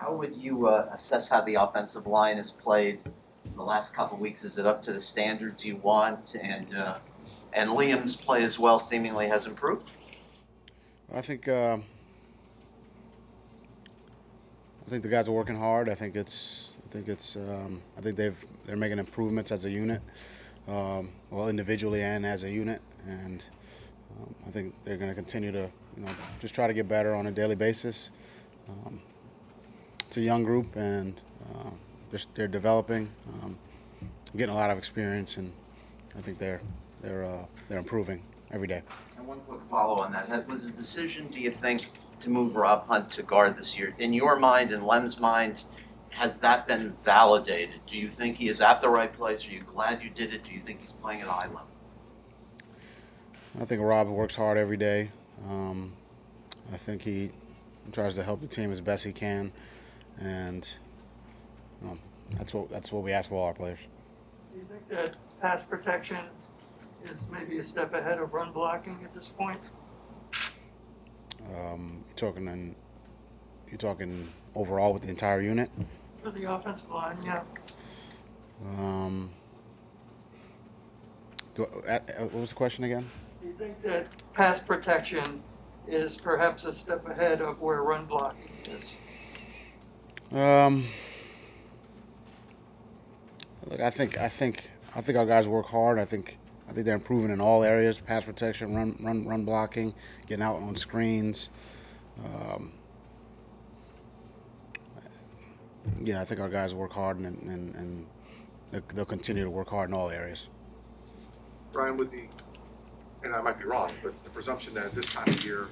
How would you assess how the offensive line has played in the last couple of weeks? Is it up to the standards you want? And Liam's play as well seemingly has improved. I think the guys are working hard. I think they're making improvements as a unit, well individually and as a unit, and I think they're going to continue to just try to get better on a daily basis. Um, it's a young group, and they're developing, getting a lot of experience, and I think they're improving every day. And one quick follow on that. Was a decision, do you think, to move Rob Hunt to guard this year, in your mind, in Lem's mind, has that been validated? Do you think he is at the right place? Are you glad you did it? Do you think he's playing at a high level? I think Rob works hard every day. I think he tries to help the team as best he can, and that's what we ask of all our players. Do you think that pass protection is maybe a step ahead of run blocking at this point? You're talking overall with the entire unit. For the offensive line, yeah. What was the question again? Do you think that pass protection is perhaps a step ahead of where run blocking is? Look, I think our guys work hard. I think they're improving in all areas: pass protection, run blocking, getting out on screens. Yeah, I think our guys work hard, and they'll continue to work hard in all areas. Brian, and I might be wrong, but the presumption that this time of year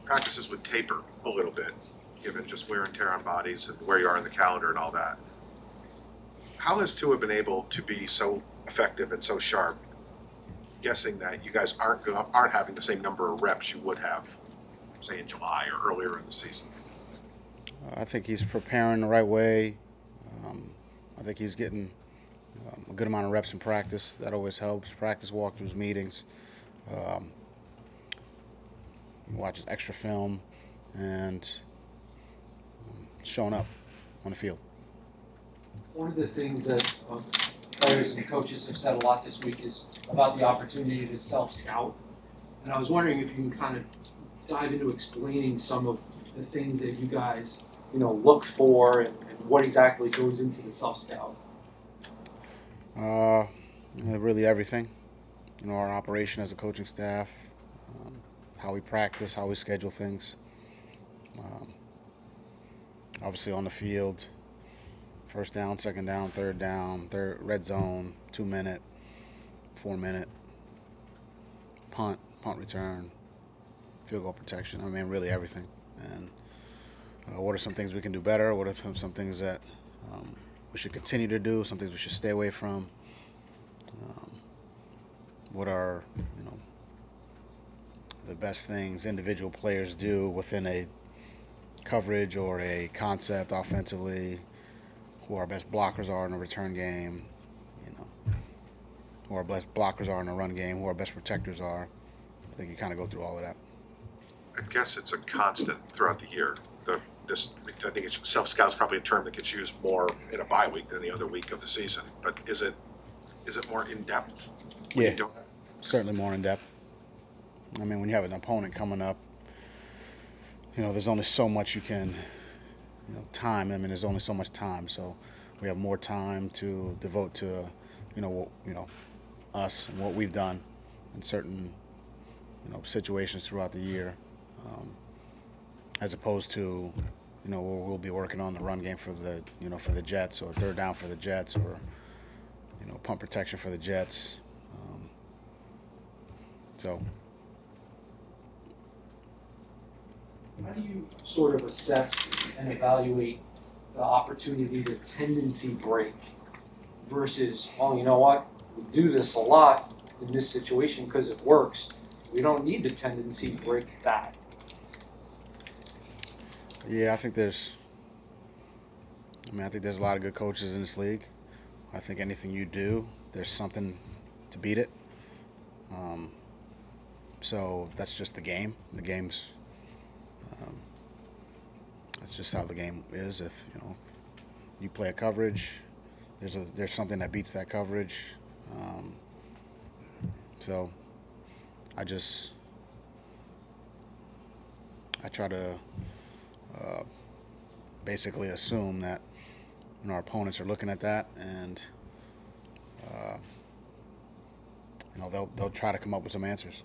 practices would taper a little bit, given just wear and tear on bodies and where you are in the calendar and all that. How has Tua been able to be so effective and so sharp, guessing that you guys aren't having the same number of reps you would have, say, in July or earlier in the season? I think he's preparing the right way. I think he's getting a good amount of reps in practice. That always helps. Practice walkthroughs, meetings. Watches extra film, and showing up on the field. One of the things that players and coaches have said a lot this week is about the opportunity to self-scout. And I was wondering if you can kind of dive into explaining some of the things that you guys, look for, and what exactly goes into the self-scout. Really everything. Our operation as a coaching staff, how we practice, how we schedule things. Obviously on the field, first down, second down, third down, red zone, 2-minute, 4-minute, punt return, field goal protection. I mean, really everything. And what are some things we can do better? What are some things that we should continue to do? Some things we should stay away from? What are the best things individual players do within a coverage or a concept offensively? Who our best blockers are in a return game? Who our best blockers are in a run game? Who our best protectors are? I think you kind of go through all of that. I guess it's a constant throughout the year. I think self-scout's probably a term that gets used more in a bye week than any other week of the season. But is it more in depth? Yeah, certainly more in depth. I mean, when you have an opponent coming up, there's only so much you can, time. I mean, there's only so much time, so we have more time to devote to, us and what we've done in certain, situations throughout the year, as opposed to, where we'll be working on the run game for the Jets, or third down for the Jets, or punt protection for the Jets. So. How do you sort of assess and evaluate the opportunity to tendency break versus, well, you know what, we do this a lot in this situation because it works. We don't need the tendency break that. Yeah, I think there's a lot of good coaches in this league. I think anything you do, there's something to beat it. So that's just the game. The game's That's just how the game is. If you play a coverage, there's something that beats that coverage. So I try to basically assume that our opponents are looking at that, and they'll try to come up with some answers.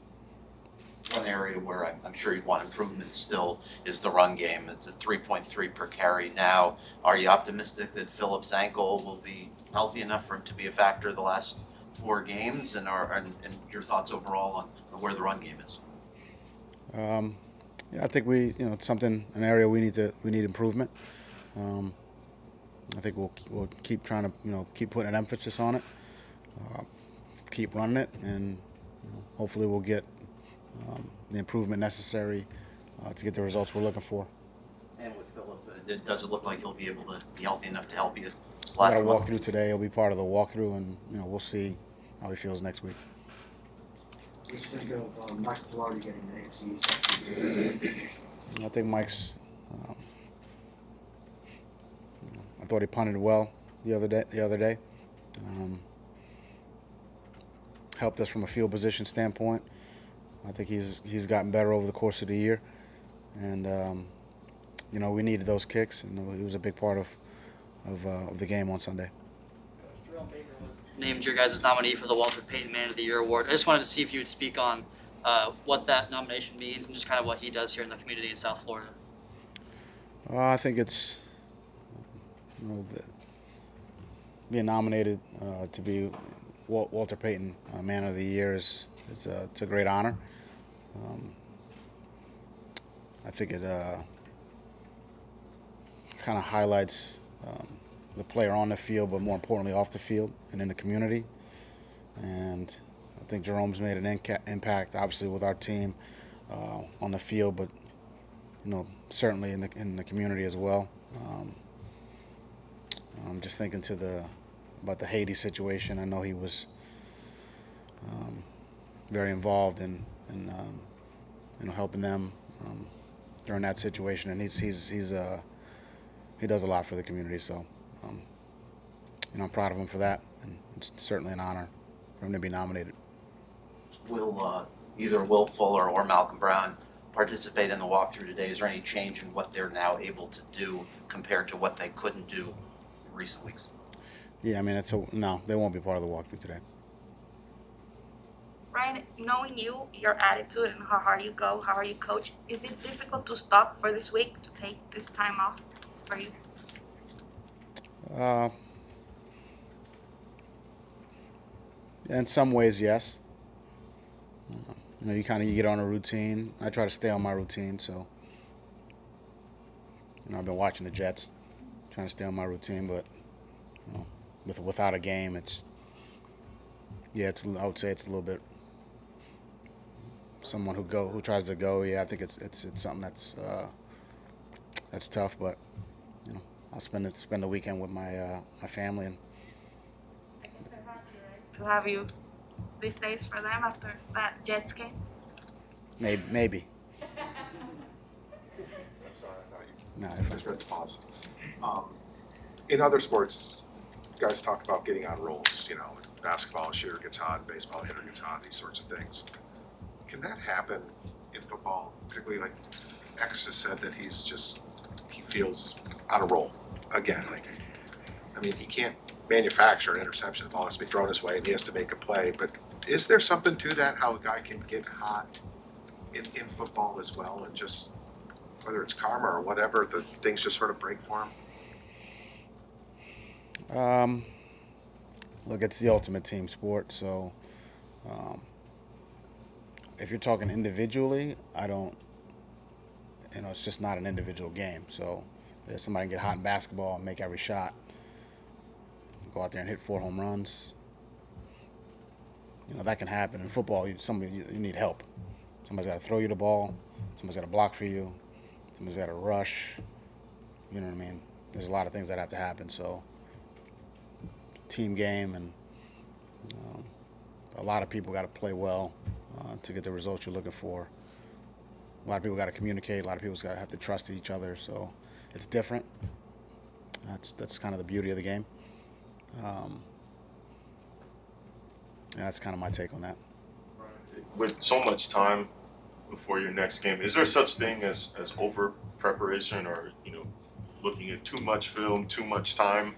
One area where I'm sure you want improvement still is the run game. It's at 3.3 per carry now. Are you optimistic that Phillips' ankle will be healthy enough for him to be a factor the last 4 games? And your thoughts overall on where the run game is? Yeah, I think it's an area we need improvement. I think we'll keep trying to keep putting an emphasis on it, keep running it, and hopefully we'll get the improvement necessary to get the results we're looking for. And with Phillip, does it look like he'll be able to be healthy enough to help you? We got a walkthrough today. He'll be part of the walkthrough, and we'll see how he feels next week. What do you think of Michael Flores getting the AFC East? I think Mike's. I thought he punted well the other day. Helped us from a field position standpoint. I think he's gotten better over the course of the year, and we needed those kicks, and he was a big part of the game on Sunday. Jerome Baker was named your guys' nominee for the Walter Payton Man of the Year award. I just wanted to see if you would speak on what that nomination means and just kind of what he does here in the community in South Florida. I think it's being nominated to be Walter Payton Man of the Year it's a great honor. I think it kind of highlights the player on the field, but more importantly off the field and in the community. And I think Jerome's made an impact, obviously, with our team on the field, but certainly in the community as well. I'm just thinking about the Haiti situation. I know he was very involved in helping them during that situation, and he does a lot for the community. So I'm proud of him for that, and it's certainly an honor for him to be nominated. Will either Will Fuller or Malcolm Brown participate in the walkthrough today? Is there any change in what they're now able to do compared to what they couldn't do in recent weeks? Yeah, I mean, no, they won't be part of the walkthrough today. Brian, knowing you, your attitude, and how hard you go, how hard you coach, is it difficult to stop for this week, to take this time off for you? In some ways, yes. You get on a routine. I try to stay on my routine, so I've been watching the Jets, trying to stay on my routine, but without a game, I would say it's a little bit. Someone who tries to go, I think it's something that's tough, but I'll spend the weekend with my family. And to have you these days for them after that Jets game? Maybe. I'm sorry, No, I just read the pause. In other sports, guys talk about getting on rolls, basketball, a shooter gets hot, baseball, hitter gets hot, these sorts of things. Can that happen in football? Particularly, like X has said that he feels on a roll again. He can't manufacture an interception. The ball has to be thrown his way and he has to make a play. But is there something to that, how a guy can get hot in football as well, and just, whether it's karma or whatever, the things just sort of break for him? Look, it's the ultimate team sport, so if you're talking individually, it's just not an individual game. So if somebody can get hot in basketball and make every shot, go out there and hit 4 home runs, that can happen. In football, you need help. Somebody's got to throw you the ball, somebody's got to block for you, somebody's got to rush. You know what I mean? There's a lot of things that have to happen. So team game, and a lot of people got to play well to get the results you're looking for. A lot of people got to communicate. A lot of people have to trust each other. So it's different. That's kind of the beauty of the game. And that's kind of my take on that. With so much time before your next game, is there such thing as over preparation, or looking at too much film, too much time?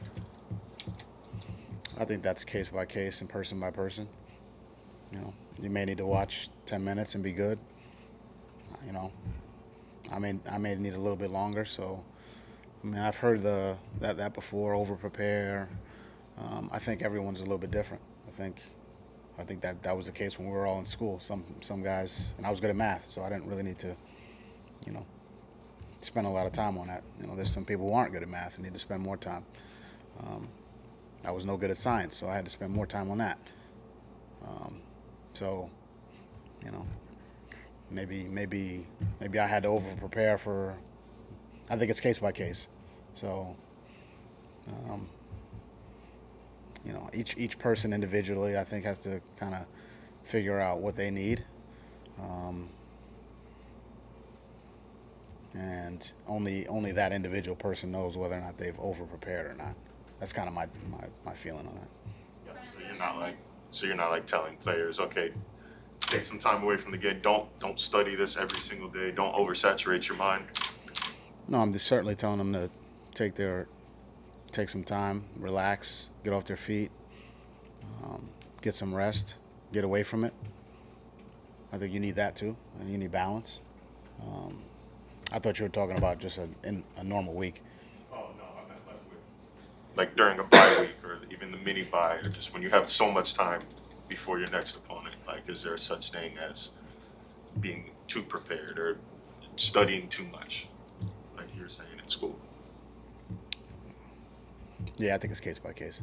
I think that's case by case and person by person. You may need to watch 10 minutes and be good. I may need a little bit longer. So, I've heard that before. Over prepare. I think everyone's a little bit different. I think that was the case when we were all in school. Some guys, and I was good at math, so I didn't really need to, spend a lot of time on that. There's some people who aren't good at math and need to spend more time. I was no good at science, so I had to spend more time on that. So, maybe I had to over prepare for. I think it's case by case. So, each person individually, I think, has to kind of figure out what they need. And only that individual person knows whether or not they've over prepared or not. That's kind of my feeling on that. Yeah, so you're not like telling players, okay, take some time away from the game. Don't study this every single day. Don't oversaturate your mind. No, I'm just certainly telling them to take some time, relax, get off their feet, get some rest, get away from it. I think you need that too, and you need balance. I thought you were talking about just a normal week. Oh no, I meant like during a bye week, or even the mini bye, or just when you have so much time before your next opponent. Like, is there such thing as being too prepared or studying too much, like you were saying in school? Yeah, I think it's case by case.